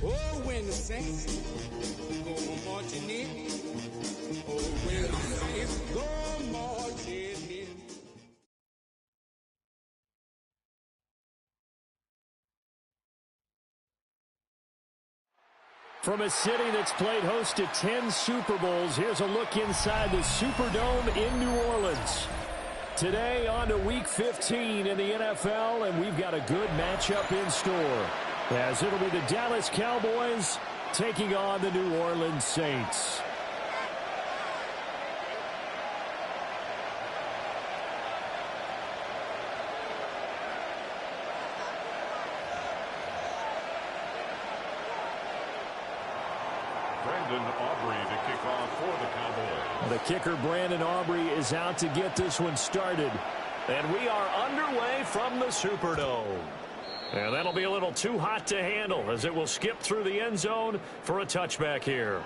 Oh, when the saints go marching in. Oh, when the saints go marching in. From a city that's played host to 10 Super Bowls, here's a look inside the Superdome in New Orleans. Today on to Week 15 in the NFL, and we've got a good matchup in store, as it'll be the Dallas Cowboys taking on the New Orleans Saints. Brandon Aubrey to kick off for the Cowboys. The kicker, Brandon Aubrey, is out to get this one started. And we are underway from the Superdome. And that'll be a little too hot to handle as it will skip through the end zone for a touchback here.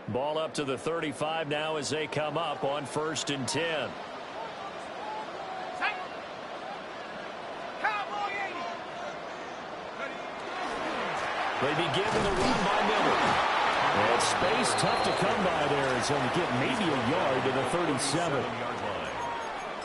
Ball up to the 35 now as they come up on 1st and 10. They begin with a run by Miller. And space tough to come by there. It's going to get maybe a yard to the 37.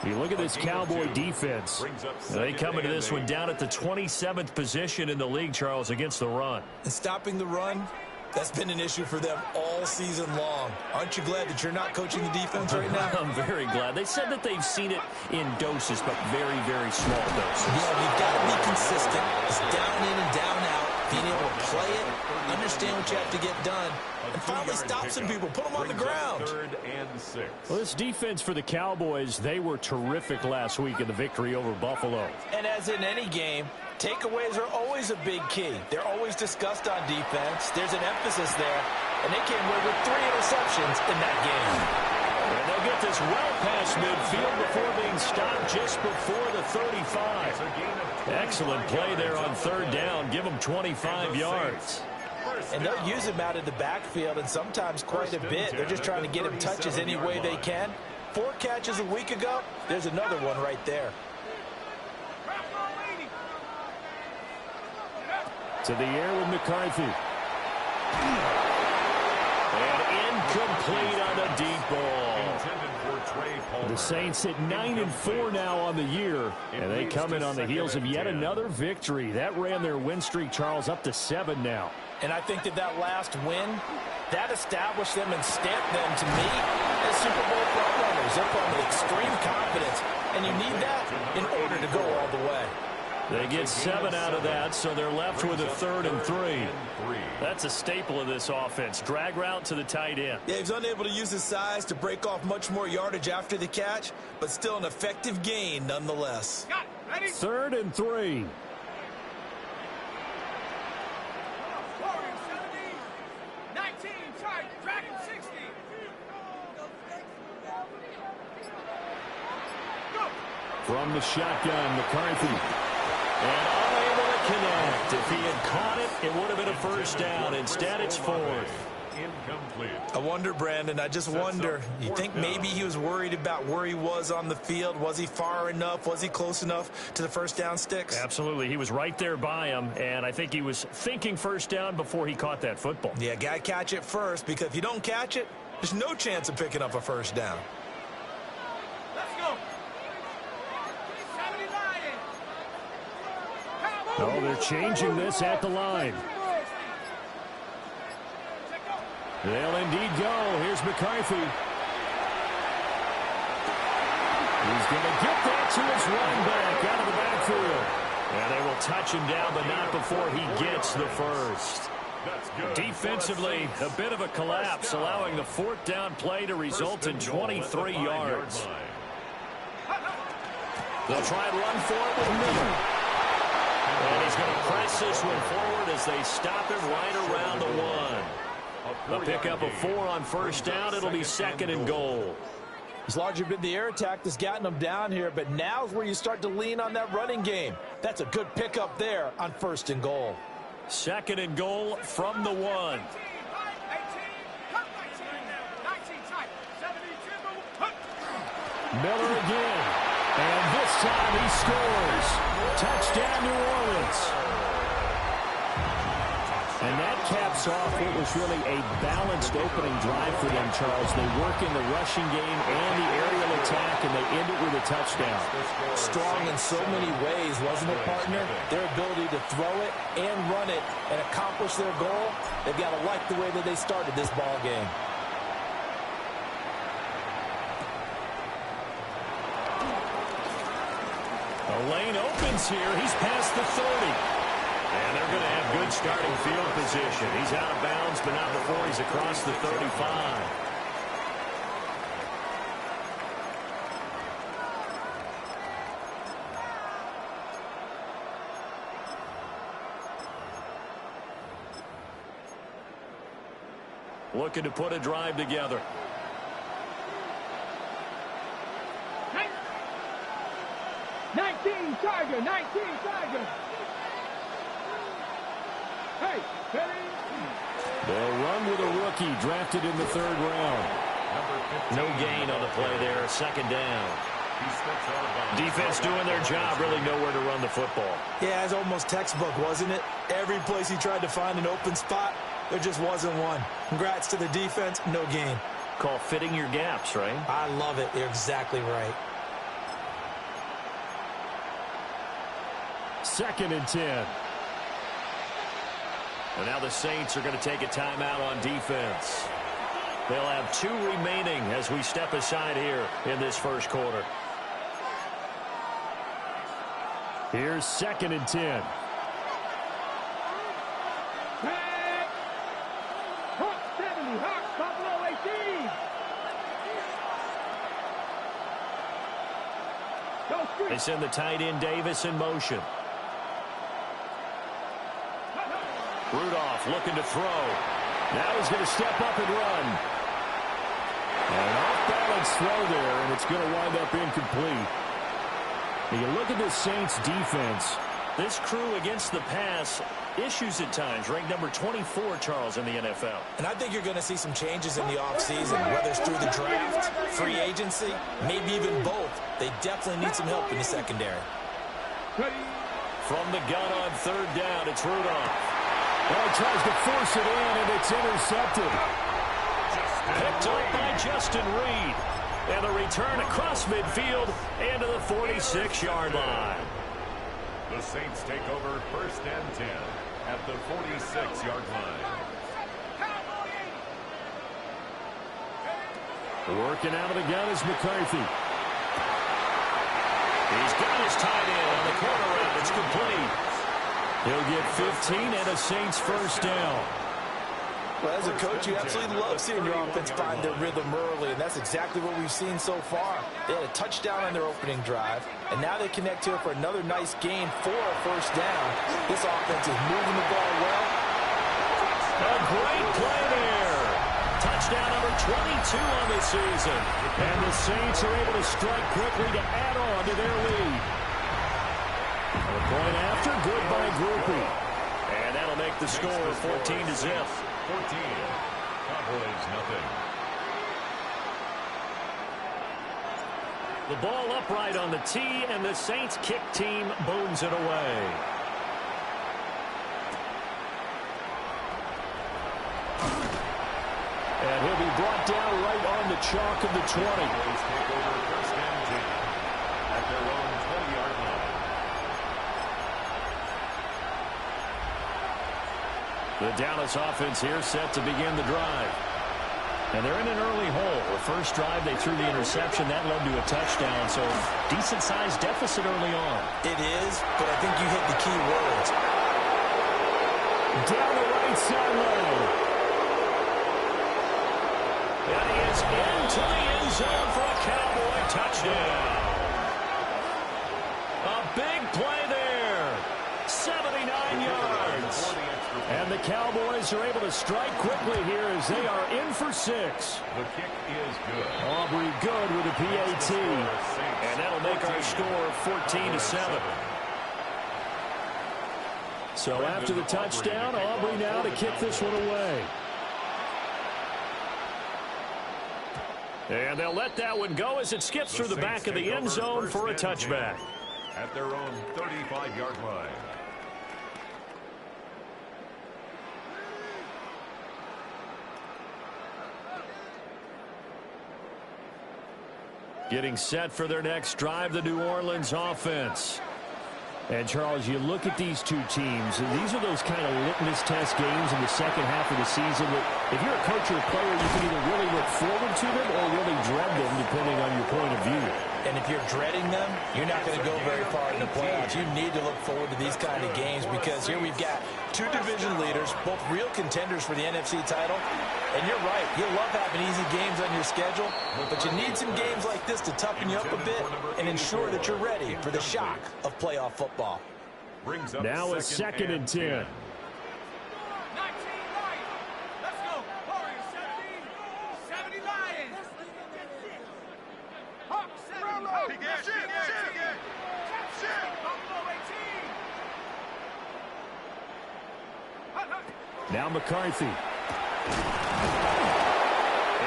You look at this Cowboy defense. They come into this one down at the 27th position in the league, Charles, against the run. And stopping the run, that's been an issue for them all season long. Aren't you glad that you're not coaching the defense right now? I'm very glad. They said that they've seen it in doses, but very, very small doses. Yeah, you've got to be consistent. It's down in and down out. Being able to play it, understand what you have to get done, and finally stop some people, put them on the ground. 3rd and 6. Well, this defense for the Cowboys, they were terrific last week in the victory over Buffalo. And as in any game, takeaways are always a big key. They're always discussed on defense. There's an emphasis there, and they came away with 3 interceptions in that game. And they'll get this well past midfield before being stopped just before the 35. Excellent play there on 3rd down. Give them 25 yards. And they'll use him out of the backfield, and sometimes quite a bit. They're just trying to get him touches any way they can. 4 catches a week ago. There's another one right there. To the air with McCarthy. And incomplete on a deep ball. The Saints at 9-4 now on the year, and they come in on the heels of yet another victory. That ran their win streak, Charles, up to 7 now. And I think that last win, that established them and stamped them, to me, as Super Bowl frontrunners. They're playing with extreme confidence, and you need that in order to go all the way. They get 7 out of that, so they're left with a 3rd and 3. That's a staple of this offense. Drag route to the tight end. Yeah, he's unable to use his size to break off much more yardage after the catch, but still an effective gain nonetheless. 3rd and 3. From the shotgun, McCarthy. And unable to connect. If he had caught it, it would have been a first down. Instead, it's fourth. Incomplete. I wonder, Brandon, I just wonder, you think maybe he was worried about where he was on the field? Was he far enough? Was he close enough to the first down sticks? Absolutely. He was right there by him, and I think he was thinking first down before he caught that football. Yeah, got to catch it first, because if you don't catch it, there's no chance of picking up a first down. Let's go. Oh, they're changing this at the line. They'll indeed go. Here's McCarthy. He's going to get that to his running back out of the backfield. And they will touch him down, but not before he gets the first. Defensively, a bit of a collapse, allowing the fourth down play to result in 23 yards. They'll try and run for it with Miller. And he's going to press this one forward as they stop him right around the one. A pickup of 4 on first down. It'll be second and goal. It's largely been the air attack that's gotten them down here, but now's where you start to lean on that running game. That's a good pickup there on first and goal. Second and goal from the 1. Miller again. And this time he scores. Touchdown, New Orleans. And that caps off what was really a balanced opening drive for them, Charles. They work in the rushing game and the aerial attack, and they end it with a touchdown. Strong in so many ways, wasn't it, partner? Their ability to throw it and run it and accomplish their goal, they've got to like the way that they started this ball game. The lane opens here. He's past the 30. And they're going to have good starting field position. He's out of bounds, but not before he's across the 35. Looking to put a drive together. 19 Tiger, 19 Tiger. Hey, they'll run with a rookie drafted in the 3rd round. No gain on the play there. Second down. Defense doing their job, really nowhere to run the football. Yeah, it's almost textbook, wasn't it? Every place he tried to find an open spot, there just wasn't one. Congrats to the defense, no gain. Call fitting your gaps, right? I love it. You're exactly right. Second and 10. And now the Saints are going to take a timeout on defense. They'll have 2 remaining as we step aside here in this first quarter. Here's second and 10. Hawk 70, Hawk, Buffalo 18. They send the tight end Davis in motion. Rudolph looking to throw. Now he's going to step up and run. An off-balance throw there, and it's going to wind up incomplete. Now you look at the Saints defense. This crew against the pass, issues at times, ranked number 24, Charles, in the NFL. And I think you're going to see some changes in the offseason, whether it's through the draft, free agency, maybe even both. They definitely need some help in the secondary. From the gun on 3rd down, it's Rudolph. Well, he tries to force it in, and it's intercepted. Picked up by Justin Reed. And the return across midfield and to the 46-yard line. The Saints take over 1st and 10 at the 46-yard line. Working out of the gun is McCarthy. He's got his tight end on the corner route. It's complete. He'll get 15 and a Saints first down. Well, as a coach, you absolutely love seeing your offense find their rhythm early, and that's exactly what we've seen so far. They had a touchdown on their opening drive, and now they connect here for another nice gain for a first down. This offense is moving the ball well. A great play there. Touchdown number 22 on the season. And the Saints are able to strike quickly to add on to their lead. A point after, good by Grupe. And that'll make the score 14-0. 14. Cowboys, nothing. The ball upright on the tee, and the Saints kick team booms it away. And he'll be brought down right on the chalk of the 20. Cowboys take over first and 10 at their own 20-yard line. The Dallas offense here set to begin the drive. And they're in an early hole. The first drive, they threw the interception. That led to a touchdown, so decent-sized deficit early on. It is, but I think you hit the key words. Down the right sideline. And he is into the end zone for a Cowboy touchdown. A big play there. 79 yards. And the Cowboys are able to strike quickly here as they are in for 6. The kick is good. Aubrey good with a PAT. And that'll make our score 14-7. So after the touchdown, Aubrey now to kick this one away. And they'll let that one go as it skips through the back of the end zone for a touchback. At their own 35-yard line. Getting set for their next drive, the New Orleans offense. And, Charles, you look at these two teams, and these are those kind of litmus test games in the second half of the season that if you're a coach or a player, you can either really look forward to them or really dread them, depending on your point of view. And if you're dreading them, you're not going to go very far in the playoffs. You need to look forward to these kind of games because here we've got two division leaders, both real contenders for the NFC title. And you're right, you love having easy games on your schedule, but you need some games like this to toughen you up a bit and ensure that you're ready for the shock of playoff football. Now a second and 10. Now McCarthy. And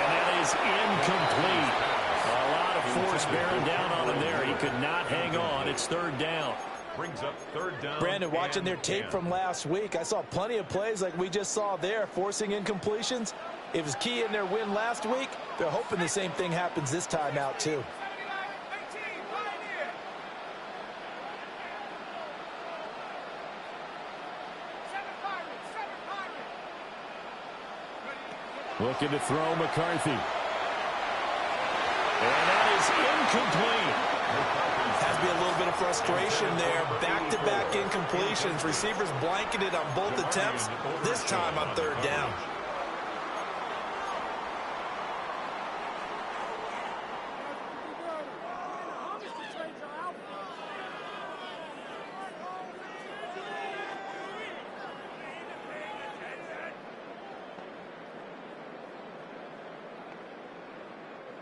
that is incomplete. A lot of force bearing down on him there. He could not hang on. It's third down. Brings up third down. Brandon, watching their tape from last week, I saw plenty of plays like we just saw there, forcing incompletions. It was key in their win last week. They're hoping the same thing happens this time out, too. Looking to throw McCarthy. And that is incomplete. Has to be a little bit of frustration there. Back-to-back incompletions. Receivers blanketed on both attempts, this time on third down.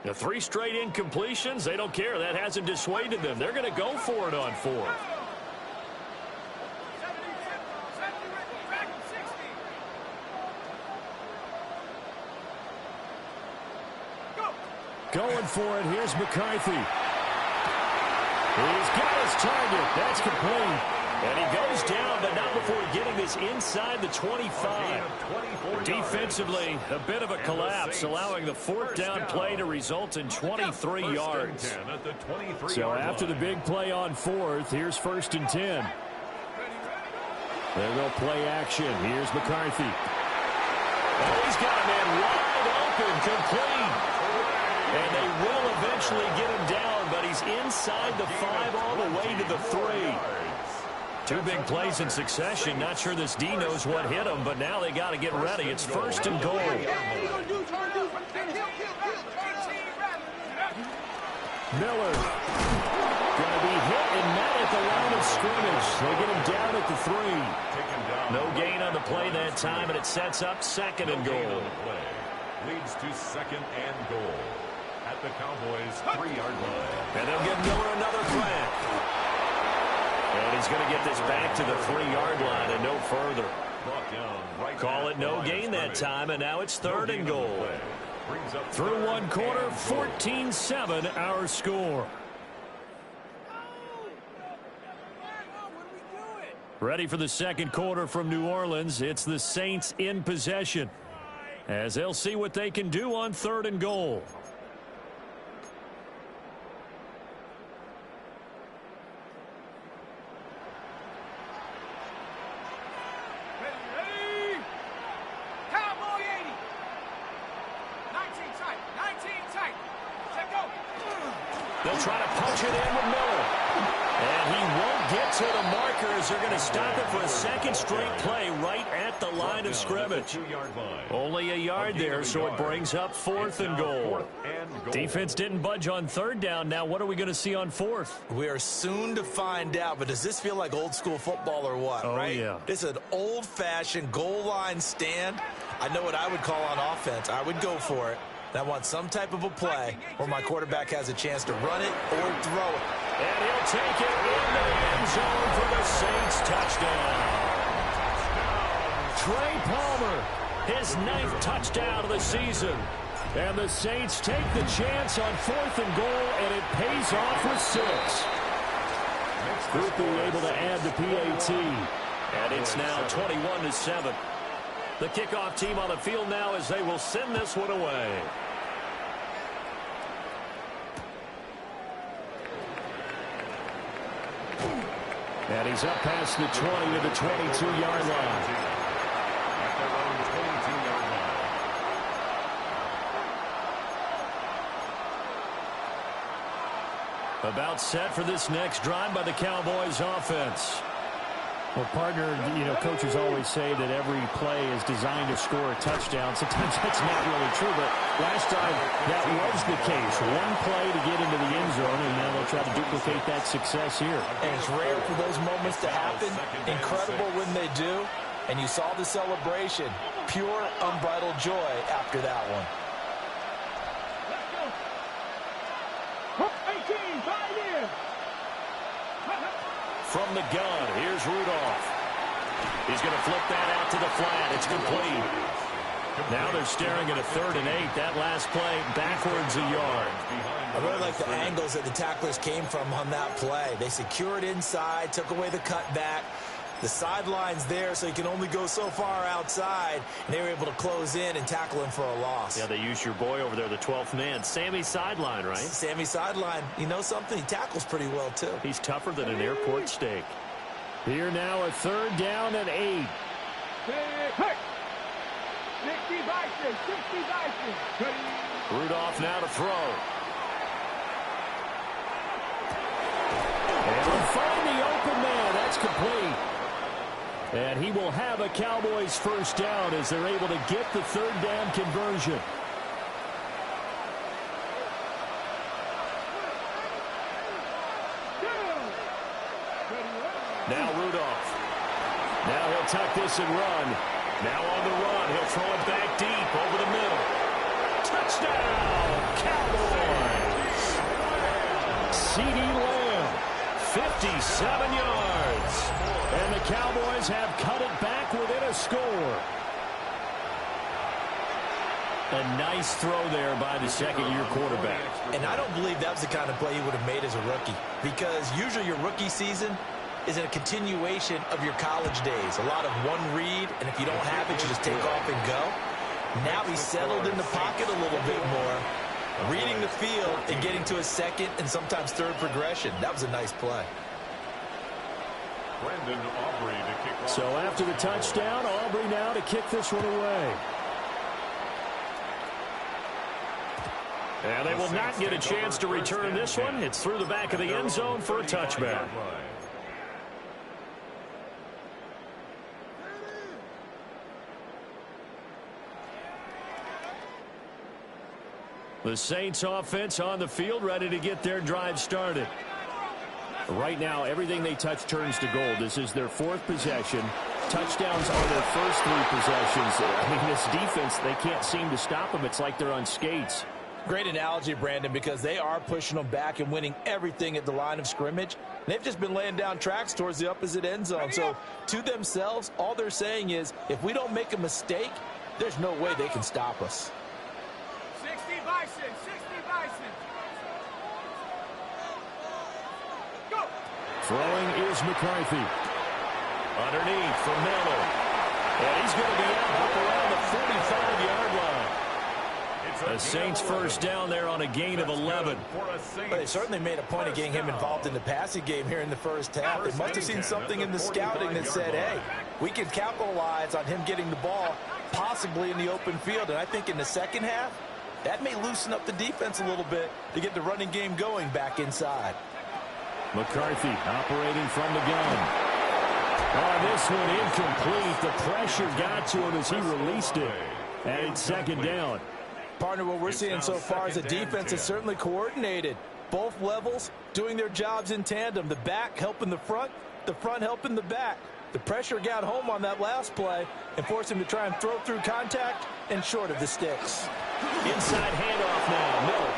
The 3 straight incompletions, they don't care. That hasn't dissuaded them. They're going to go for it on 4th. Going for it. Here's McCarthy. He's got his target. That's complete. And he goes down, but not before getting this inside the 25. Defensively, a bit of a collapse, allowing the 4th down play to result in 23 yards. So after the big play on 4th, here's 1st and 10. They will play action. Here's McCarthy. Oh, he's got a man wide open, complete. And they will eventually get him down, but he's inside the 5 all the way to the 3. 2 big plays in succession. Not sure this D knows what hit him, but now they got to get ready. It's 1st and goal. Miller going to be hit and met at the line of scrimmage. They get him down at the 3. No gain on the play that time, and it sets up 2nd and goal. leads to 2nd and goal at the Cowboys' 3-yard line. And they'll give Miller another threat. And he's going to get this back to the 3-yard line and no further. Call it no gain that time, and now it's 3rd and goal. Through one quarter, 14-7 our score. Ready for the second quarter from New Orleans. It's the Saints in possession, as they'll see what they can do on 3rd and goal. Ready? Cowboy 80. 19 tight. 19 tight. Set go. They'll try to punch it in with Miller. And he won't get to the markers. They're going to stop it for a second straight play right at the line of scrimmage. Only a yard there, so it brings up 4th and goal. Defense didn't budge on 3rd down. Now what are we going to see on 4th? We are soon to find out, but does this feel like old school football or what, right? Yeah. This is an old-fashioned goal line stand. I know what I would call on offense. I would go for it. I want some type of a play where my quarterback has a chance to run it or throw it. And he'll take it into the end zone for the Saints touchdown. Trey Palmer, his 9th touchdown of the season. And the Saints take the chance on 4th and goal, and it pays off with 6. Group being able to add the PAT. And it's now 21-7. The kickoff team on the field now as they will send this one away. And he's up past the 20 to the 22-yard line. At their own 22-yard line. About set for this next drive by the Cowboys offense. Well, partner, coaches always say that every play is designed to score a touchdown. Sometimes that's not really true, but last time that was the case. One play to get into the end zone, and now they'll try to duplicate that success here. And it's rare for those moments to happen. Incredible when they do. And you saw the celebration. Pure, unbridled joy after that one. Let's go. 18, 5 in. From the gun, here's Rudolph. He's going to flip that out to the flat. It's complete. Now they're staring at a 3rd and 8. That last play backwards a yard. I really like the angles that the tacklers came from on that play. They secured inside, took away the cutback. The sideline's there, so you can only go so far outside, and they were able to close in and tackle him for a loss. Yeah, they used your boy over there, the 12th man. Sammy Sideline, right? Sammy Sideline. You know something? He tackles pretty well, too. He's tougher than an airport steak. Here now a 3rd down and 8. Hey. 60 Bison. 60 Bison. Rudolph now to throw. And he'll find the open man. That's complete. And he will have a Cowboys 1st down as they're able to get the 3rd down conversion. Now Rudolph. Now he'll tuck this and run. Now on the run. He'll throw it back deep over the middle. Touchdown, Cowboys. CeeDee Lamb, 57 yards. And the Cowboys have cut it back within a score. A nice throw there by the second-year quarterback. And I don't believe that was the kind of play he would have made as a rookie, because usually your rookie season is a continuation of your college days. A lot of one read, and if you don't have it, you just take off and go. Now he's settled in the pocket a little bit more, reading the field and getting to a 2nd and sometimes 3rd progression. That was a nice play. Brandon Aubrey to kick off. So after the touchdown, Aubrey now to kick this one away. And they will not get a chance to return this one. It's through the back of the end zone for a touchback. The Saints offense on the field, ready to get their drive started. Right now, everything they touch turns to gold. This is their 4th possession. touchdowns on their first 3 possessions. I mean, this defense, they can't seem to stop them. It's like they're on skates. Great analogy, Brandon, because they are pushing them back and winning everything at the line of scrimmage. They've just been laying down tracks towards the opposite end zone. So to themselves, all they're saying is, if we don't make a mistake, there's no way they can stop us. 60 Bison, 60 Bison. Go. Throwing is McCarthy. Underneath for Miller. And he's going to be up around the 45-yard line. The Saints first down there on a gain of 11. They certainly made a point of getting him involved in the passing game here in the first half. They must have seen something in the scouting that said, hey, we can capitalize on him getting the ball possibly in the open field. And I think in the second half, that may loosen up the defense a little bit to get the running game going back inside. McCarthy operating from the gun. Oh, this one incomplete. The pressure got to him as he released it. And it's second down. Partner, what we're seeing so far is the defense is certainly coordinated. Both levels doing their jobs in tandem. The back helping the front helping the back. The pressure got home on that last play and forced him to try and throw through contact and short of the sticks. Inside handoff now, Miller.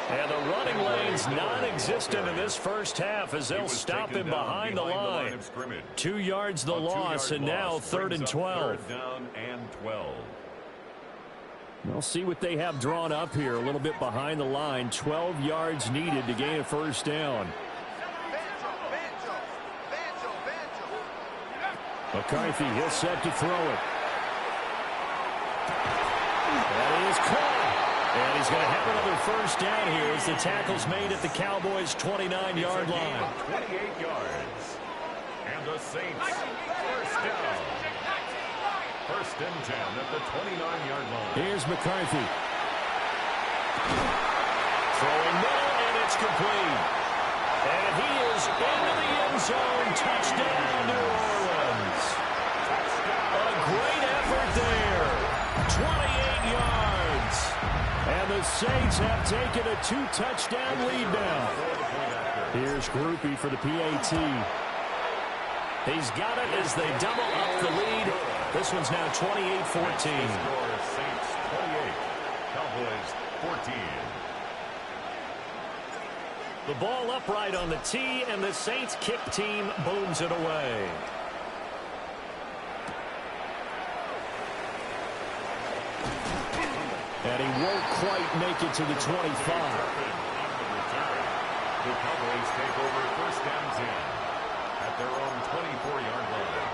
And the running lane's non-existent in this first half as they'll stop him behind the line. 2 yards the loss, and now 3rd and 12. We'll see what they have drawn up here. A little bit behind the line. 12 yards needed to gain a first down. McCarthy, he'll set to throw it. That is caught. And he's going to have another first down here as the tackle's made at the Cowboys' 29-yard line. 28 yards. And the Saints first down. 1st and 10 at the 29-yard line. Here's McCarthy. Throwing middle, and it's complete. And he is into the end zone. Touchdown, New Orleans. A great effort there. 28 yards. And the Saints have taken a 2-touchdown lead now. Here's Grupe for the PAT. He's got it as they double up the lead. This one's now 28-14. Saints 28, Cowboys 14. The ball upright on the tee, and the Saints kick team booms it away. And he won't quite make it to the 25. The Cowboys take over 1st and 10 at their own 24-yard line.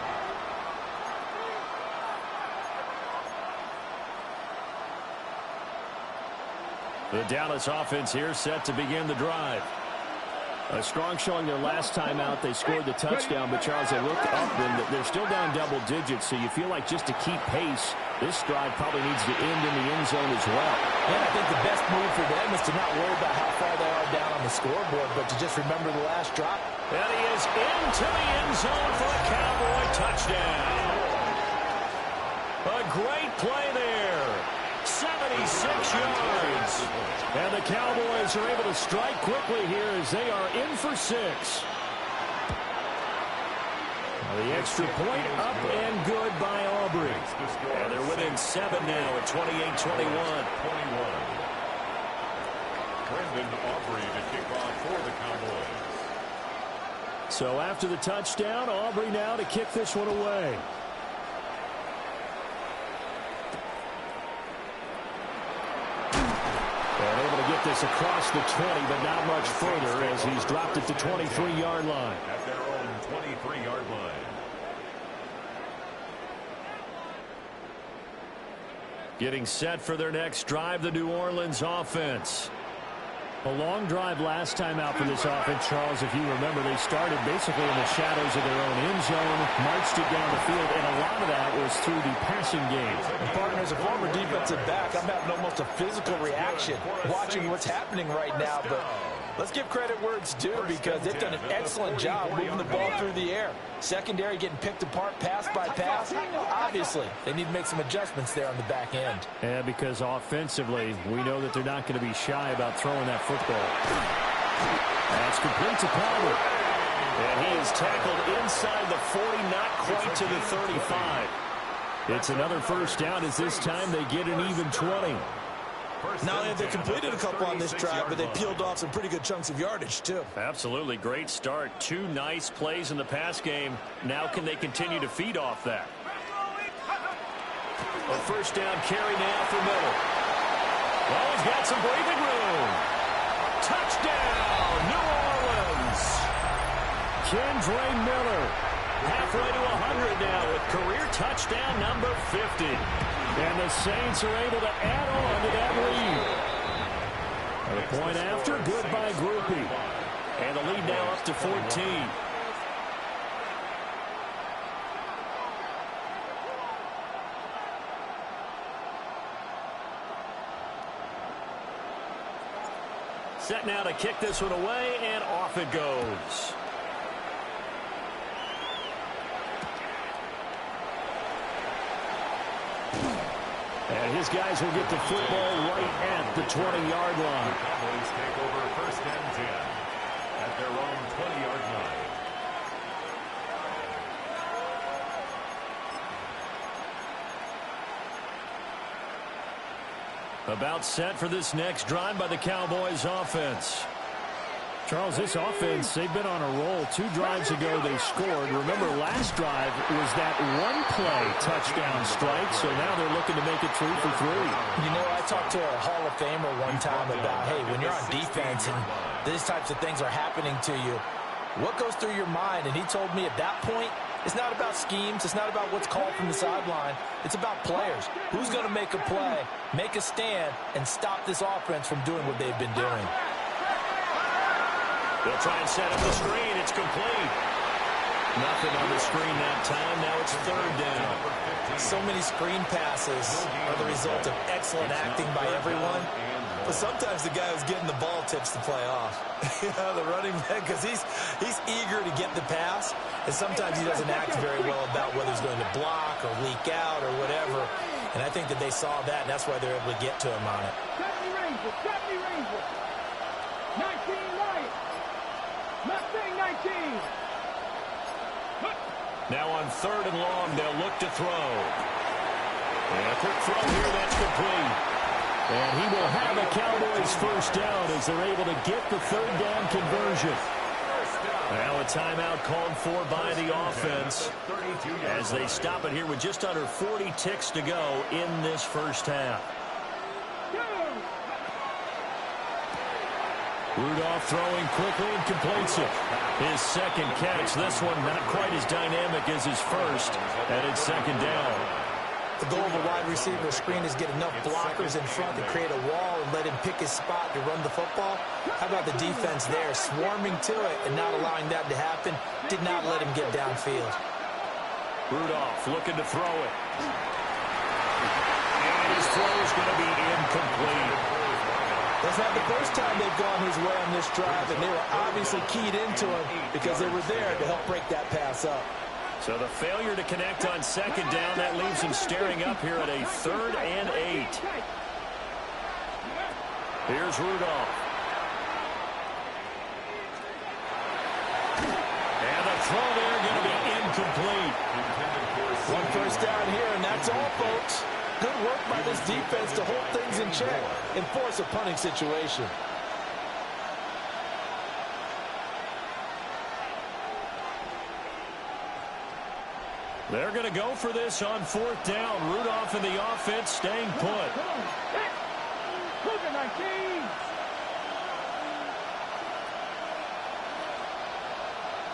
The Dallas offense here set to begin the drive. A strong showing their last time out. They scored the touchdown, but Charles, they look up and they're still down double digits, so you feel like just to keep pace, this drive probably needs to end in the end zone as well. And I think the best move for them is to not worry about how far they are down on the scoreboard, but to just remember the last drop. And he is into the end zone for a Cowboy touchdown. A great play there. 76 yards. And the Cowboys are able to strike quickly here as they are in for 6. The extra point up and good by Aubrey. And they're within 7 now at 28-21. Brendan Aubrey to kick off for the Cowboys. So after the touchdown, Aubrey now to kick this one away. And able to get this across the 20, but not much further as he's dropped it to 23-yard line. At their own 23-yard line. Getting set for their next drive, the New Orleans offense. A long drive last time out for this offense, Charles. If you remember, they started basically in the shadows of their own end zone, marched it down the field, and a lot of that was through the passing game. And partner, as a former defensive back, I'm having almost a physical reaction watching what's happening right now. But let's give credit where it's due because they've done an excellent job moving the ball through the air. Secondary getting picked apart pass by pass. Obviously, they need to make some adjustments there on the back end. Yeah, because offensively, we know that they're not going to be shy about throwing that football. That's complete to Palmer. And he is tackled inside the 40, not quite to the 35. It's another first down as this time they get an even 20. Not only have they completed a couple on this drive, but they peeled off some pretty good chunks of yardage, too. Absolutely. Great start. 2 nice plays in the pass game. Now can they continue to feed off that? A first down carry now for Miller. Well, he's got some breathing room. Touchdown, New Orleans. Kendre Miller. Halfway to 100 now with career touchdown number 50. And the Saints are able to add on to that lead. And a point after, good by Grupe. And the lead now up to 14. Set now to kick this one away, and off it goes. And his guys will get the football right at the 20-yard line. The Cowboys take over first and 10 at their own 20-yard line. About set for this next drive by the Cowboys offense. Charles, this offense, they've been on a roll. 2 drives ago they scored. Remember, last drive was that one-play touchdown strike, so now they're looking to make it 3 for 3. You know, I talked to a Hall of Famer one time about, hey, when you're on defense and these types of things are happening to you, what goes through your mind? And he told me at that point, it's not about schemes. It's not about what's called from the sideline. It's about players. Who's going to make a play, make a stand, and stop this offense from doing what they've been doing? They'll try and set up the screen. It's complete. Nothing on the screen that time. Now it's third down. So many screen passes are the result of excellent acting by everyone. But sometimes the guy who's getting the ball tips the play off. The running back, because he's eager to get the pass, and sometimes he doesn't act very well about whether he's going to block or leak out or whatever. And I think that they saw that, and that's why they're able to get to him on it. 70 Rangers. 19 Lions. Mustang 19. Now on third and long, they'll look to throw. And a quick throw here, that's complete. And he will have a Cowboys first down as they're able to get the third down conversion. Now a timeout called for by the offense as they stop it here with just under 40 ticks to go in this first half. Rudolph throwing quickly and completes it. His second catch. This one not quite as dynamic as his first, and it's second down. The goal of a wide receiver screen is get enough blockers in front to create a wall and let him pick his spot to run the football. How about the defense there, swarming to it and not allowing that to happen? Did not let him get downfield. Rudolph looking to throw it. And his throw is going to be incomplete. That's not the first time they've gone his way on this drive, and they were obviously keyed into him because they were there to help break that pass up. So the failure to connect on second down, that leaves him staring up here at a 3rd and 8. Here's Rudolph. And the throw there going to be incomplete. One first down here, and that's all, folks. Good work by this defense to hold things in check and force a punting situation. They're going to go for this on 4th down. Rudolph and the offense staying put. Cougar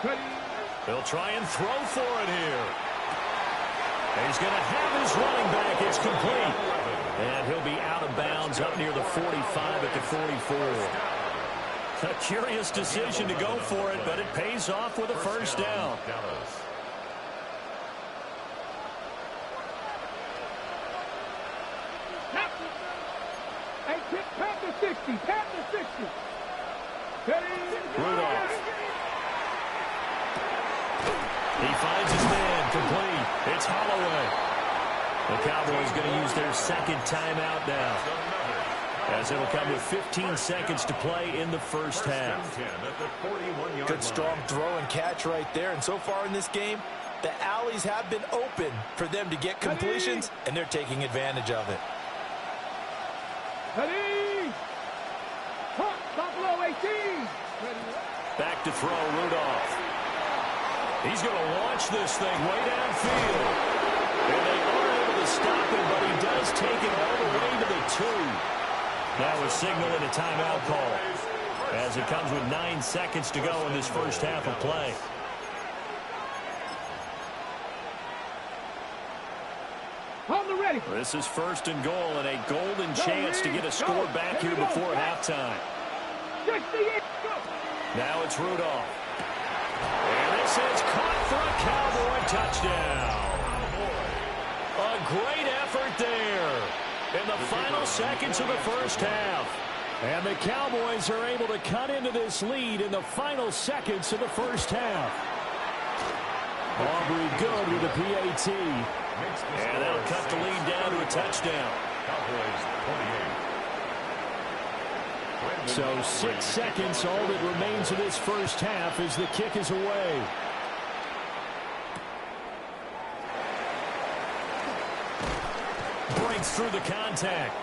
19. They'll try and throw for it here. He's going to have his running back. It's complete. And he'll be out of bounds up near the 45 at the 44. A curious decision to go for it, but it pays off with a first down. Pat the 60. Pat the 60. Rudolph. He finds his man, complete. It's Holloway. The Cowboys going to use their second timeout now. as it'll come with 15 seconds to play in the first half. Good strong throw and catch right there. And so far in this game, the alleys have been open for them to get completions, and they're taking advantage of it. Ready? Hot Buffalo 18. Back to throw, Rudolph. He's going to launch this thing way downfield. And they are able to stop him, but he does take it all the way to the 2. That was signaling a timeout call, as it comes with 9 seconds to go in this first half of play. On the ready. This is first and goal, and a golden chance to get a score back here before halftime. 68. Now it's Rudolph. And this is caught for a Cowboy touchdown. A great effort there in the final seconds of the first half. And the Cowboys are able to cut into this lead in the final seconds of the first half. Aubrey good with a PAT. And that'll cut the lead down to a touchdown. So 6 seconds, all that remains of this first half as the kick is away. Breaks through the contact.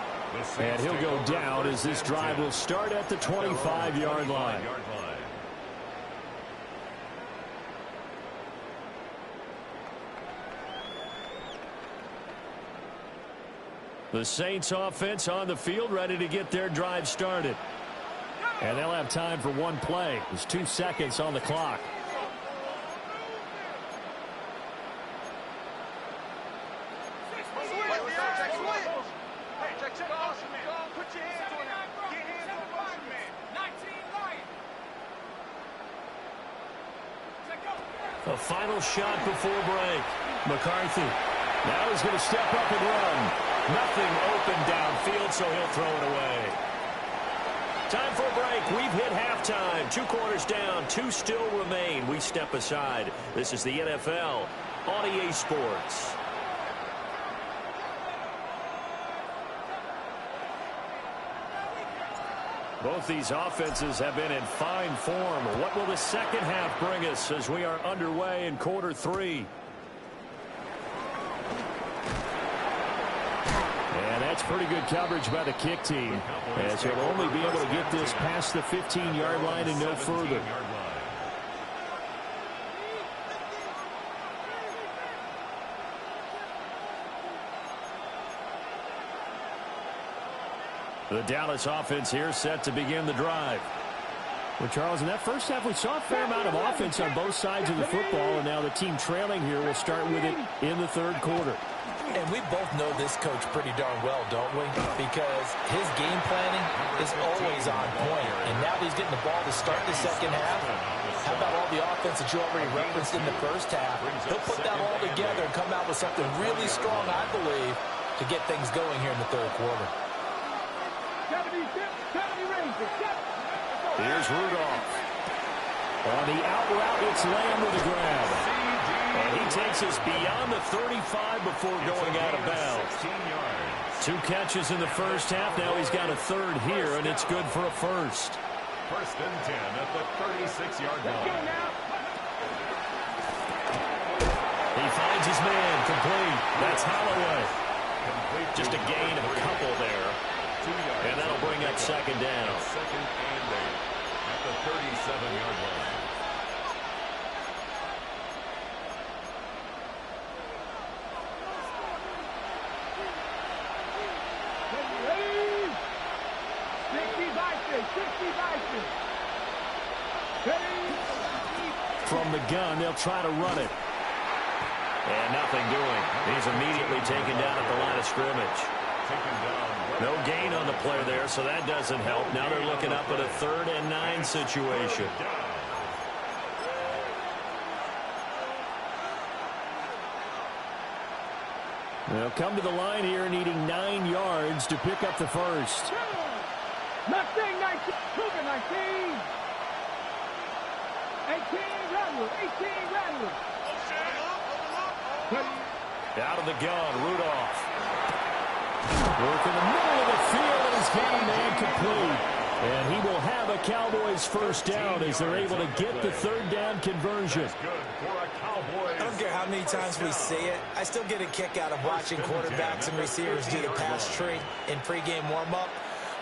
And he'll go down as this drive will start at the 25-yard line. The Saints offense on the field, ready to get their drive started. And they'll have time for one play. There's 2 seconds on the clock. A final shot before break. McCarthy. Now he's going to step up and run. Nothing open downfield, so he'll throw it away. Time for a break. We've hit halftime. 2 quarters down. 2 still remain. We step aside. This is the NFL on EA Sports. Both these offenses have been in fine form. What will the second half bring us as we are underway in quarter 3? And that's pretty good coverage by the kick team, as he'll only be able to get this past the 15-yard line and no further. The Dallas offense here set to begin the drive. Well, Charles, in that first half, we saw a fair amount of offense on both sides of the football, and now the team trailing here will start with it in the third quarter. And we both know this coach pretty darn well, don't we? Because his game planning is always on point. And now that he's getting the ball to start the second half, how about all the offense that you already referenced in the first half? He'll put that all together and come out with something really strong, I believe, to get things going here in the third quarter. Here's Rudolph. On the out route, it's Lamb with a grab. And he takes us beyond the 35 before going out of bounds. 2 catches in the first half. Now he's got a third here, and it's good for a first. First and 10 at the 36-yard line. He finds his man complete. That's Holloway. Just a gain of a couple there. And that'll bring up second down. Second and 8 at the 37-yard line. From the gun, they'll try to run it. And nothing doing. He's immediately taken down at the line of scrimmage. No gain on the play there, so that doesn't help. Now they're looking up at a 3rd and 9 situation. They'll come to the line here needing 9 yards to pick up the first. Nothing, 19, Cougar 19. 18, Redwood, 18, Redwood. Out of the gun, Rudolph. Work in the middle of the field, and he's game and complete. And he will have a Cowboys first down as they're able to get the third down conversion. I don't care how many times we see it. I still get a kick out of watching quarterbacks and receivers do the pass tree in pregame warm-up.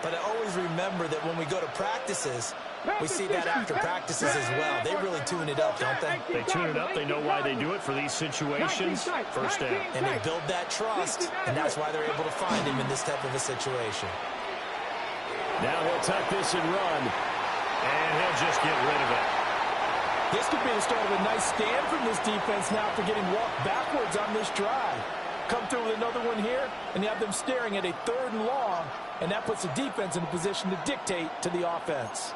But I always remember that when we go to practices, we see that after practices as well. They really tune it up, don't they? They tune it up. They know why they do it for these situations. First down. And they build that trust, and that's why they're able to find him in this type of a situation. Now he'll tuck this and run. And he'll just get rid of it. This could be the start of a nice stand from this defense now after getting walked backwards on this drive. Come through with another one here, and you have them staring at a 3rd and long, and that puts the defense in a position to dictate to the offense.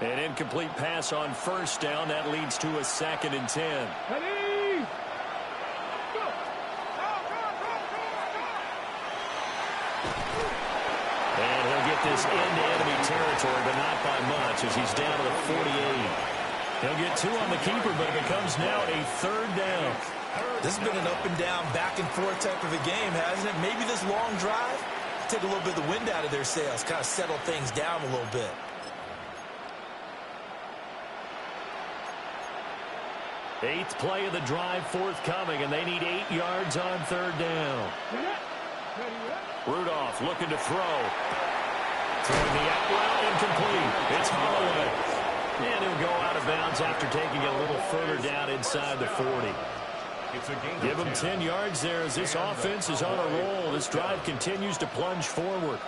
An incomplete pass on first down. That leads to a 2nd and 10. Ready? Go! And he'll get this into enemy territory, but not by much as he's down to the 48. He'll get 2 on the keeper, but it becomes now a 3rd down. This has been an up-and-down, back-and-forth type of a game, hasn't it? Maybe this long drive take a little bit of the wind out of their sails, kind of settle things down a little bit. Eighth play of the drive forthcoming, and they need 8 yards on 3rd down. Rudolph looking to throw. Throwing the out route, incomplete. It's Holloway. And he'll go out of bounds after taking a little further down inside the 40. Give him 10 yards there as this offense is on a roll. This drive continues to plunge forward.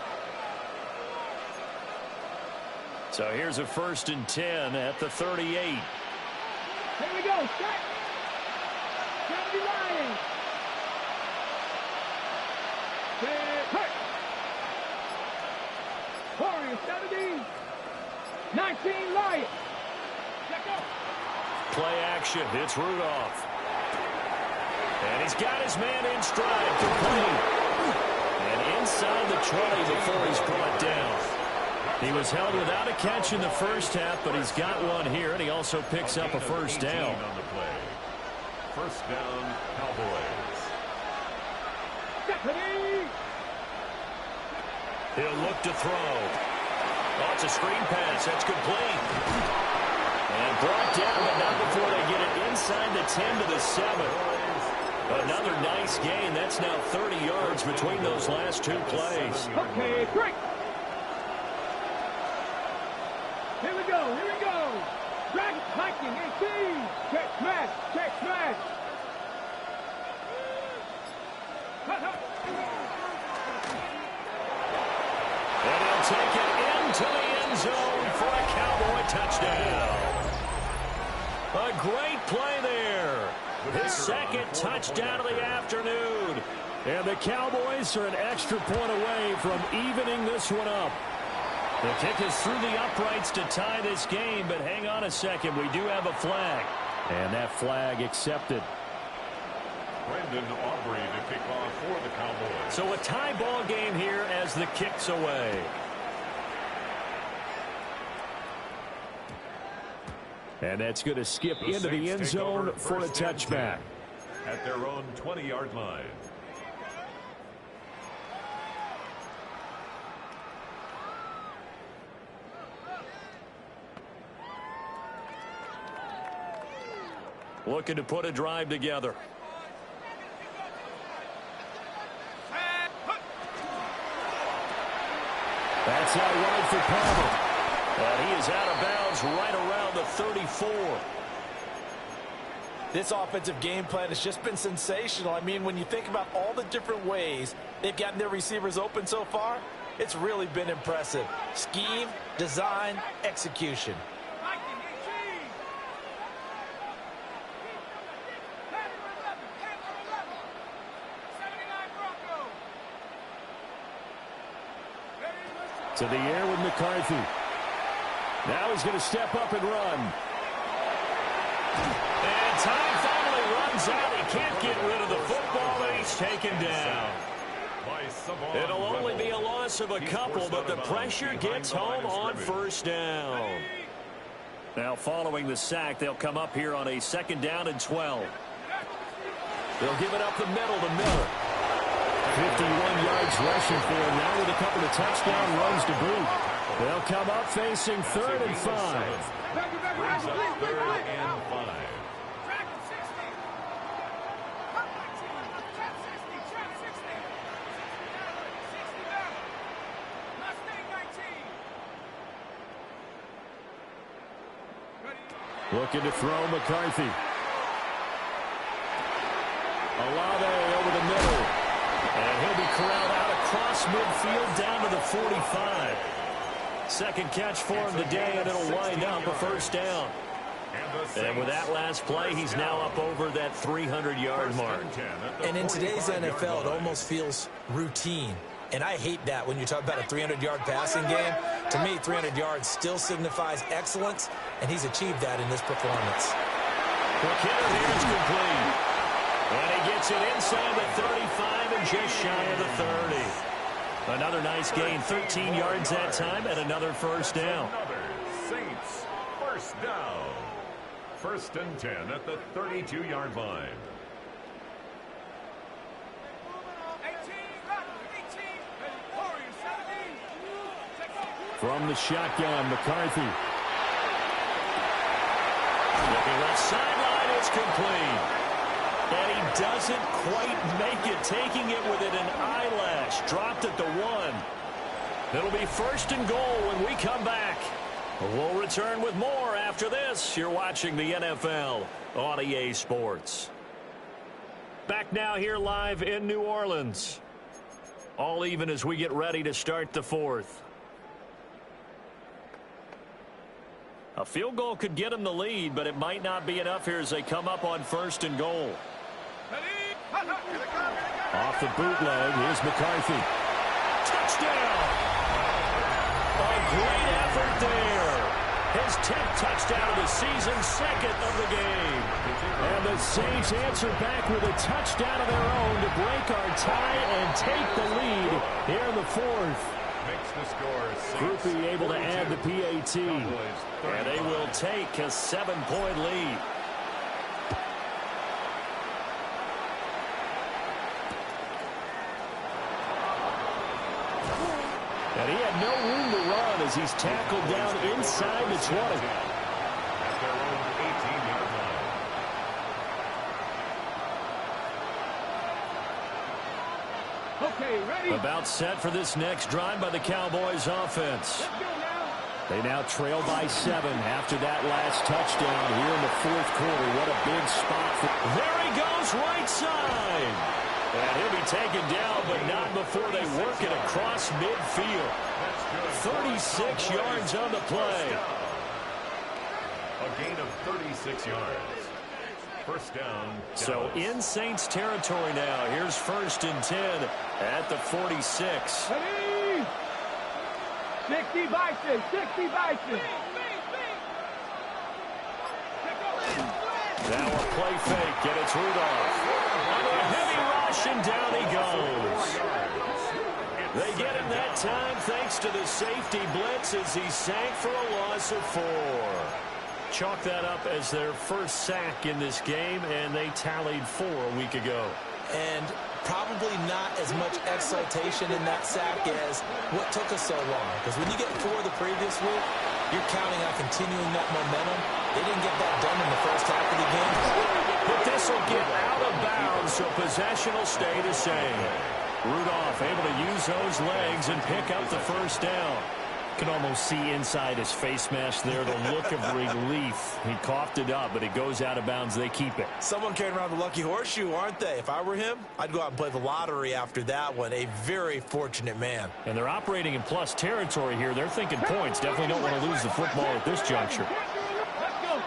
So here's a 1st and 10 at the 38. Here we go. Set. 70 Lions. Hurt. Warriors 70. 19 Lions. Check out. Play action. It's Rudolph. And he's got his man in stride, complete. And inside the 20 before he's brought down. He was held without a catch in the first half, but he's got one here, and he also picks up a first down. On the play. First down, Cowboys. He'll look to throw. Oh, it's a screen pass. That's complete. And brought down, but not before they get it inside the 10 to the 7. Another nice gain. That's now 30 yards between those last 2 plays. Okay, great. Here we go. Here we go. Drag hiking 18. Check smash. Check smash. And he'll take it into the end zone for a Cowboy touchdown. A great play there. His 2nd touchdown of the afternoon. And the Cowboys are an extra point away from evening this one up. The kick is through the uprights to tie this game, but hang on a second. We do have a flag. And that flag accepted. Brendan Aubrey to kick off for the Cowboys. So a tie ball game here as the kick's away. And that's going to skip into the end zone for a touchback. At their own 20-yard line. Looking to put a drive together. That's out wide for Palmer. And he is out of bounds right around the 34. This offensive game plan has just been sensational. I mean, when you think about all the different ways they've gotten their receivers open so far, it's really been impressive. Scheme, design, execution. To the air with McCarthy. Now he's going to step up and run. And time finally runs out. He can't get rid of the football, and he's taken down. It'll only be a loss of a couple, but the pressure gets home on first down. Now following the sack, they'll come up here on a 2nd down and 12. They'll give it up the middle to Miller. 51 yards rushing for him now with a couple of touchdown runs to boot. They'll come up facing 3rd and 5. Brings up 3rd and 5. Looking to throw McCarthy. Olave over the middle. And he'll be corralled out across midfield down to the 45. Second catch for him today, and it'll wind up a first down. And with that last play, he's now up over that 300-yard mark. And in today's NFL, it almost feels routine. And I hate that when you talk about a 300-yard passing game. To me, 300 yards still signifies excellence, and he's achieved that in this performance. McKinnon here's complete. And he gets it inside the 35 and just shy of the 30. Another nice gain, 13 yards that time, and another first down. Saints first down. 1st and 10 at the 32-yard line. From the shotgun, McCarthy. Looking left sideline, it's complete. And he doesn't quite make it, taking it within an eyelash. Dropped at the 1. It'll be 1st and goal when we come back. We'll return with more after this. You're watching the NFL on EA Sports. Back now here live in New Orleans. All even as we get ready to start the 4th. A field goal could get them the lead, but it might not be enough here as they come up on 1st and goal. Off the bootleg, here's McCarthy. Touchdown! A great effort there. His 10th touchdown of the season, 2nd of the game. And the Saints answer back with a touchdown of their own to break our tie and take the lead here in the 4th. Makes the score 6. Groupie able to add the PAT. And they will take a 7-point lead. And he had no room to run as he's tackled down inside the 20. At their own 18-yard line. Okay, ready? About set for this next drive by the Cowboys offense. Let's go now. They now trail by 7 after that last touchdown here in the 4th quarter. What a big spot. There he goes, right side. And he'll be taken down, but not before they work it across midfield. 36 yards on the play. A gain of 36 yards. First down. So in Saints territory now. Here's 1st and 10 at the 46. Ready? 60 Bison, 60 Bison. Now a play fake, and it's Rudolph. Under a heavy rush, and down he goes. They get him that time thanks to the safety blitz as he sank for a loss of 4. Chalk that up as their first sack in this game, and they tallied 4 a week ago. And probably not as much exultation in that sack as what took us so long. Because when you get 4 the previous week, you're counting on continuing that momentum. They didn't get that done in the first half of the game. But this will get out of bounds, so possession will stay the same. Rudolph able to use those legs and pick up the first down. Can almost see inside his face mask there the look of relief. He coughed it up, but it goes out of bounds. They keep it. Someone carrying around the lucky horseshoe, aren't they? If I were him, I'd go out and play the lottery after that one. A very fortunate man. And they're operating in plus territory here. They're thinking points. Definitely don't want to lose the football at this juncture. Let's go.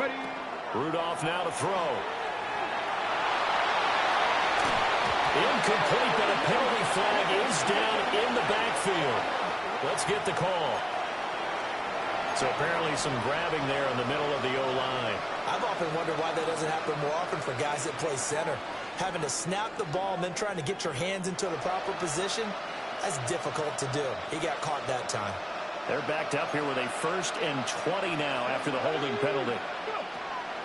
Ready? Rudolph now to throw. Incomplete, but a penalty flag is down in the backfield. Let's get the call. So apparently some grabbing there in the middle of the O-line. I've often wondered why that doesn't happen more often for guys that play center. Having to snap the ball and then trying to get your hands into the proper position, that's difficult to do. He got caught that time. They're backed up here with a 1st and 20 now after the holding penalty.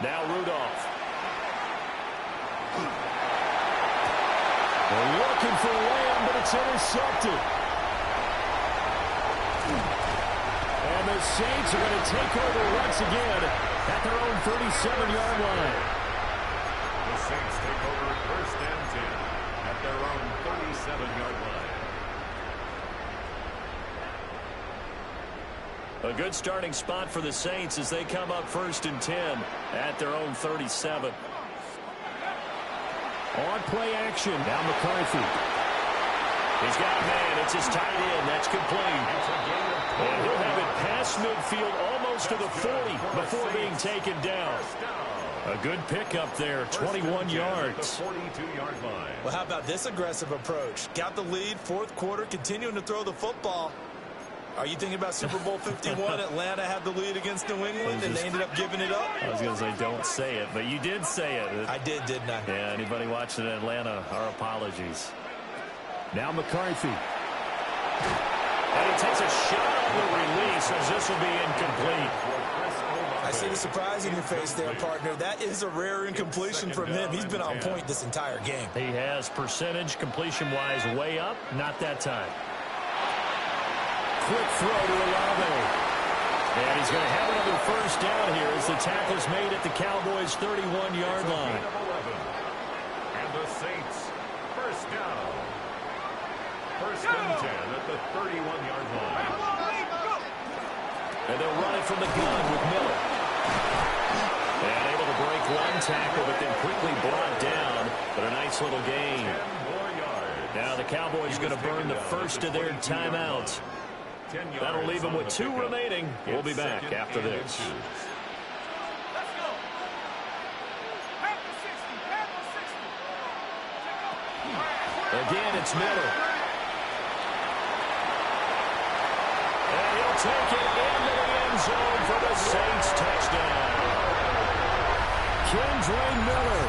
Now Rudolph. They're looking for Lamb, but it's intercepted. And the Saints are going to take over once again at their own 37-yard line. The Saints take over first and 10 at their own 37-yard line. A good starting spot for the Saints as they come up first and 10 at their own 37. On play action, now McCarthy. He's got a man. It's his tight end. That's complete. And he'll have it past midfield almost to the 40 before being taken down. A good pickup there, 21 yards. Well, how about this aggressive approach? Got the lead, fourth quarter, continuing to throw the football. Are you thinking about Super Bowl 51? Atlanta had the lead against New England, and they ended up giving it up? I was going to say, don't say it, but you did say it. I did, didn't I? Yeah, anybody watching Atlanta, our apologies. Now McCarthy. And he takes a shot on the release as this will be incomplete. I see the surprise in your face there, partner. That is a rare incompletion from him. He's been on point this entire game. He has percentage completion-wise way up. Not that time. Quick throw to Olave. And he's going to have another first down here as the tackle's made at the Cowboys' 31-yard line. And the Saints, first down. First and 10 at the 31-yard line. And they'll run it from the gun with Miller. And able to break one tackle, but then quickly brought down. But a nice little gain. Now the Cowboys going to burn the first of their timeouts. That'll leave them with 2 remaining. We'll be back after this. Again, it's Miller. And he'll take it into the end zone for the Saints touchdown. Kendre Miller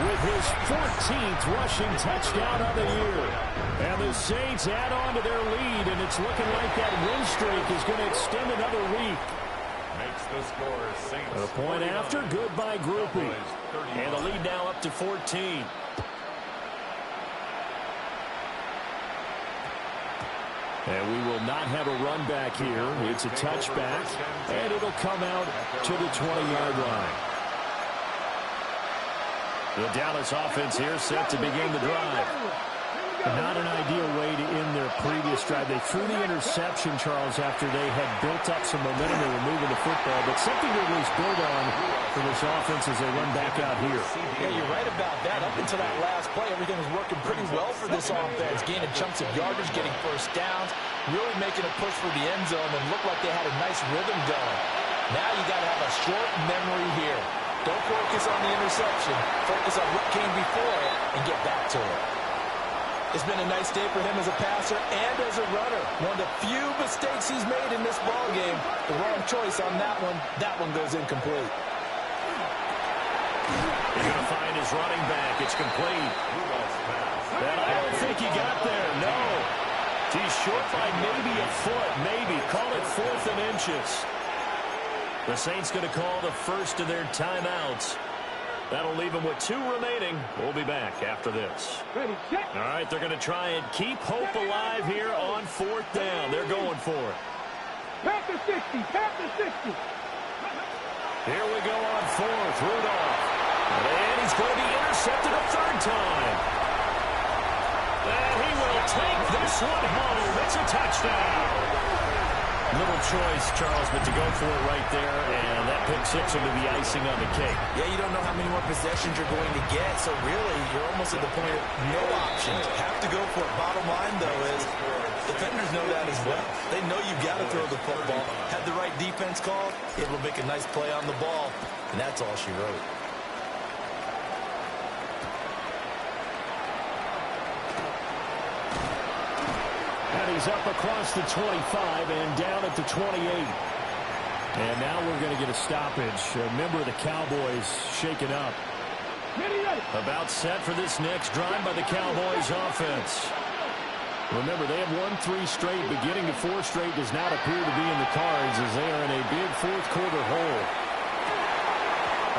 with his 14th rushing touchdown of the year. And the Saints add on to their lead, and it's looking like that win streak is going to extend another week. Makes the score Saints. A point after, goodbye groupie. And the lead now up to 14. And we will not have a run back here. It's a touchback, and it'll come out to the 20-yard line. The Dallas offense here set to begin the drive. Not an ideal way to end their previous drive. They threw the interception, Charles, after they had built up some momentum. They were moving the football, but something to at least build on for this offense as they run back out here. Yeah, you're right about that. Up until that last play, everything was working pretty well for this offense. Gaining chunks of yardage, getting first downs, really making a push for the end zone, and looked like they had a nice rhythm going. Now you got to have a short memory here. Don't focus on the interception. Focus on what came before it and get back to it. It's been a nice day for him as a passer and as a runner. One of the few mistakes he's made in this ball game. The wrong choice on that one. That one goes incomplete. He's going to find his running back. It's complete. And I don't think he got there. No. He's short by maybe a foot. Maybe. Call it 4th and inches. The Saints going to call the first of their timeouts. That'll leave them with 2 remaining. We'll be back after this. All right, they're going to try and keep hope alive here on 4th down. They're going for it. Panther 60, Panther 60. Here we go on 4th. Rudolph. And he's going to be intercepted a 3rd time. And he will take this one home. It's a touchdown. Little choice, Charles, but to go for it right there, and that pick 6 will be the icing on the cake. Yeah, you don't know how many more possessions you're going to get, so really, you're almost at the point of no options. Have to go for it. Bottom line, though, is defenders know that as well. They know you've got to throw the football. Had the right defense call, able to make a nice play on the ball, and that's all she wrote. He's up across the 25 and down at the 28. And now we're going to get a stoppage. A member of the Cowboys shaken up. About set for this next drive by the Cowboys offense. Remember, they have won 3 straight. Beginning to 4 straight does not appear to be in the cards as they are in a big 4th quarter hole.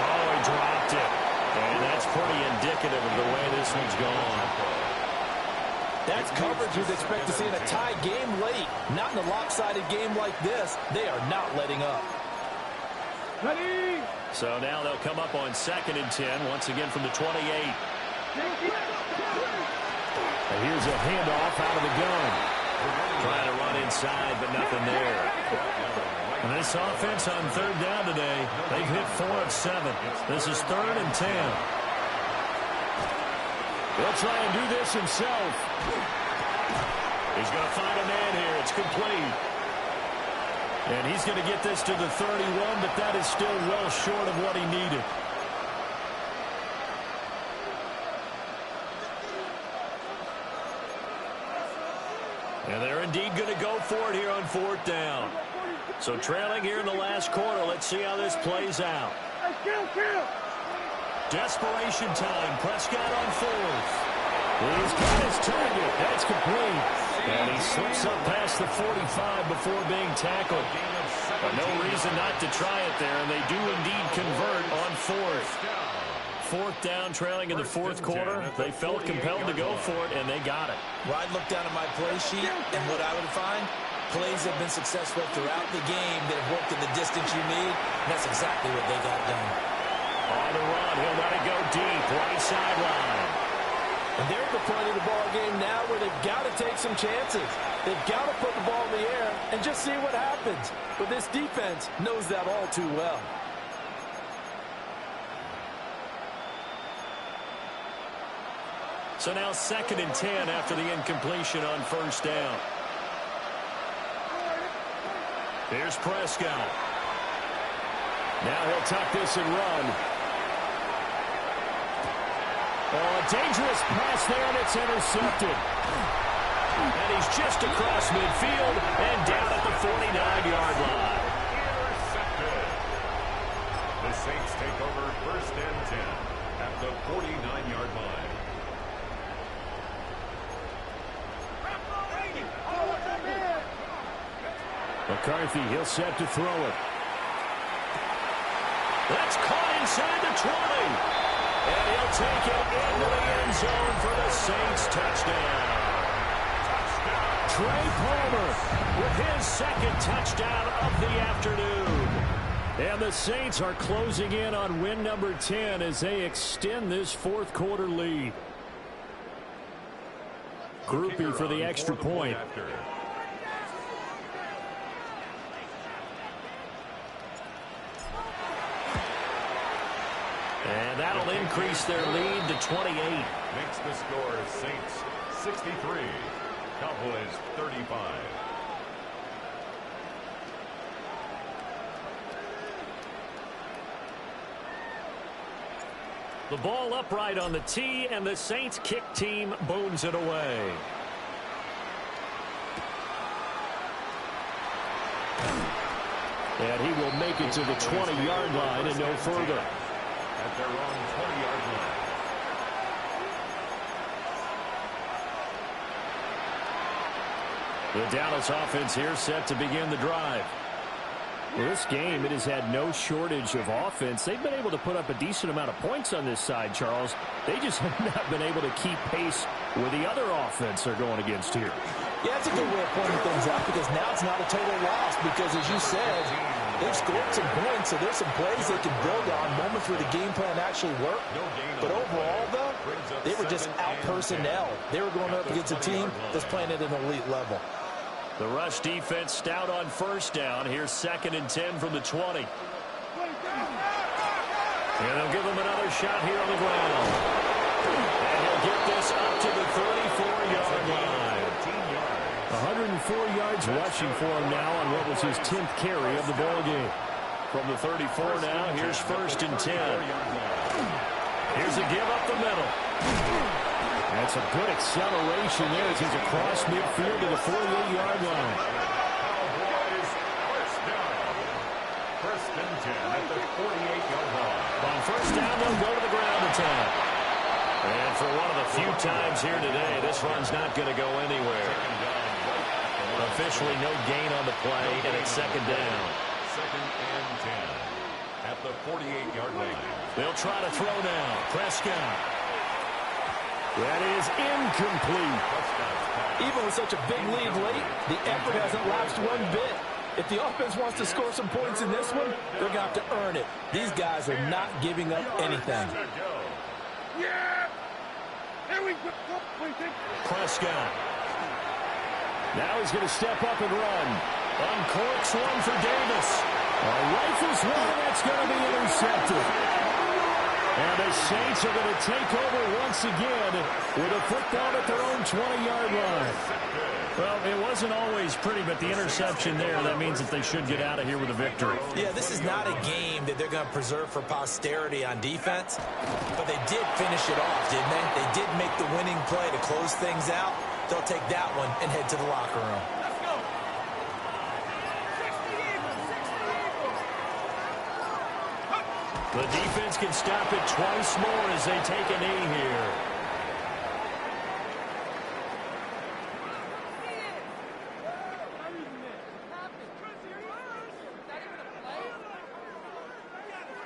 Oh, he dropped it. And that's pretty indicative of the way this one's gone. That's coverage you'd expect to see in a tie game late. Not in a lopsided game like this. They are not letting up. Ready? So now they'll come up on 2nd and 10, once again from the 28. And here's a handoff out of the gun. Trying to run inside, but nothing there. And this offense on 3rd down today, they've hit 4 of 7. This is 3rd and 10. He'll try and do this himself. He's going to find a man here. It's complete. And he's going to get this to the 31, but that is still well short of what he needed. And they're indeed going to go for it here on 4th down. So trailing here in the last quarter. Let's see how this plays out. Desperation time. Prescott on 4th. He's got his target. That's complete. And he slips up past the 45 before being tackled. But no reason not to try it there, and they do indeed convert on 4th. 4th down, trailing in the 4th quarter. They felt compelled to go for it, and they got it. Well, I'd look down at my play sheet, and what I would find, plays have been successful throughout the game that have worked in the distance you need. And that's exactly what they got done. On the run, he'll let it go deep, right sideline. And they're at the point of the ball game now where they've got to take some chances. They've got to put the ball in the air and just see what happens. But this defense knows that all too well. So now 2nd and 10 after the incompletion on 1st down. Here's Prescott. Now he'll tuck this and run. Oh, a dangerous pass there, and it's intercepted. And he's just across midfield and down at the 49-yard line. Intercepted. The Saints take over 1st and 10 at the 49-yard line. McCarthy, he'll set to throw it. That's caught inside the 20. And he'll take it into the end zone for the Saints touchdown. Trey Palmer with his 2nd touchdown of the afternoon. And the Saints are closing in on win number 10 as they extend this 4th quarter lead. Groupie for the extra point. And that'll increase their lead to 28. Makes the score Saints 63, Cowboys 35. The ball upright on the tee, and the Saints kick team boons it away. And he will make it to the 20-yard line and no further. At their own 20-yard line. The Dallas offense here set to begin the drive. Well, this game, it has had no shortage of offense. They've been able to put up a decent amount of points on this side, Charles. They just have not been able to keep pace with the other offense they're going against here. Yeah, that's a good way of pointing things out because now it's not a total loss because, as you said, they've scored some points, so there's some plays they can build on, moments where the game plan actually worked. But overall, though, they were just out-personnel. They were going up against a team that's playing at an elite level. The rush defense stout on 1st down. Here's 2nd and 10 from the 20. And they'll give him another shot here on the ground. And he'll get this up to the 34-yard line. 104 yards rushing for him now on what was his 10th carry of the ball game. From the 34 now, here's 1st and 10. Here's a give up the middle. That's a good acceleration there as he's across midfield to the 48-yard line. Cowboys 1st down. 1st and 10 at the 48-yard line. On 1st down, they'll go to the ground attack. And for one of the few times here today, this run's not going to go anywhere. Officially no gain on the play, and it's 2nd down. 2nd and 10 at the 48-yard line. They'll try to throw now. Prescott. That is incomplete. Even with such a big lead late, the effort hasn't lapsed one bit. If the offense wants to score some points in this one, they're going to have to earn it. These guys are not giving up anything. Yeah! Here we go. Prescott. Now he's going to step up and run. Uncorks one for Davis. Rifles one, that's going to be intercepted. And the Saints are going to take over once again with a football at their own 20-yard line. Well, it wasn't always pretty, but the interception there, that means that they should get out of here with a victory. Yeah, this is not a game that they're going to preserve for posterity on defense, but they did finish it off, didn't they? They did make the winning play to close things out. They'll take that one and head to the locker room. The defense can stop it twice more as they take a knee here.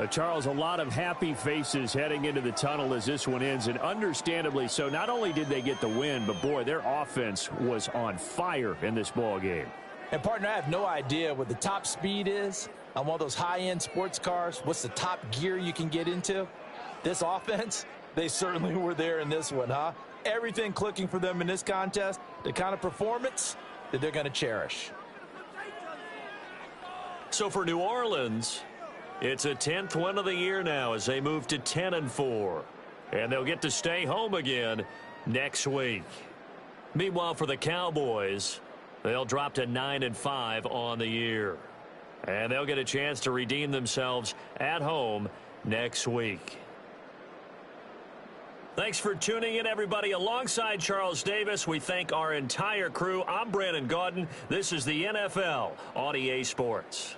Charles, a lot of happy faces heading into the tunnel as this one ends, and understandably so. Not only did they get the win, but, boy, their offense was on fire in this ball game. And, partner, I have no idea what the top speed is on one of those high-end sports cars. What's the top gear you can get into? This offense, they certainly were there in this one, huh? Everything clicking for them in this contest, the kind of performance that they're going to cherish. So for New Orleans, it's a 10th win of the year now as they move to 10-4. And they'll get to stay home again next week. Meanwhile, for the Cowboys, they'll drop to 9-5 on the year. And they'll get a chance to redeem themselves at home next week. Thanks for tuning in, everybody. Alongside Charles Davis, we thank our entire crew. I'm Brandon Gaudin. This is the NFL on EA Sports.